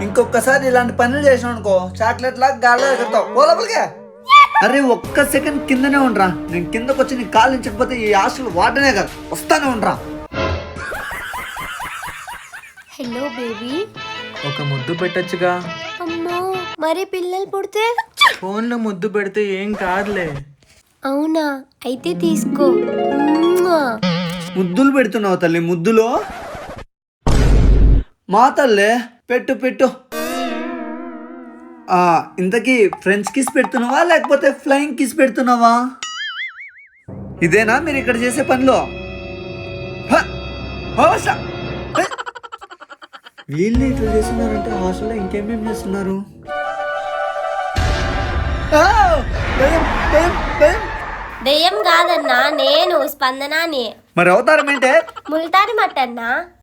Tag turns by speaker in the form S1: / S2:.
S1: ఇంకొకసారి ఇలాంటి పనులు చేసావు అనుకో చాక్లెట్ లాగా గాల్లో ఎగురుతావు. పో లోపలికే. అరే ఒక్క సెకండ్ కిందనే ఉండరా. నేను కిందకు వచ్చి నీ కాలు ఇచ్చకపోతే ఈ హాస్టల్ వాటనే కాదు, వస్తానే ఉండరా.
S2: Hello baby.
S3: ఒక ముద్దు పెట్టచ్చుగా.
S2: అమ్మో మరి పిల్లలు పుడితే?
S3: ఫోన్లో ముద్దు పెడితే ఏం కాదులే.
S2: అవునా, అయితే తీసుకో.
S1: ముద్దులు పెడుతున్నావు తల్లి, ముద్దులో మా తల్లే. పెట్టు పెట్టు. ఇంతకీ ఫ్రెంచ్ కిస్ పెడుతున్నావా లేకపోతే ఫ్లయింగ్ కిస్ పెడుతున్నావా? ఇదేనా మీరు ఇక్కడ చేసే పనిలో? వీళ్ళు ఇట్లా చేస్తున్నారంటే హాస్టల్లో ఇంకేమేమి చేస్తున్నారు?
S2: దెయ్యం కాదన్నా, నేను స్పందనాని.
S1: మరి అవతారం ఏంటే?
S2: ముల్తాని మట్టన్నా.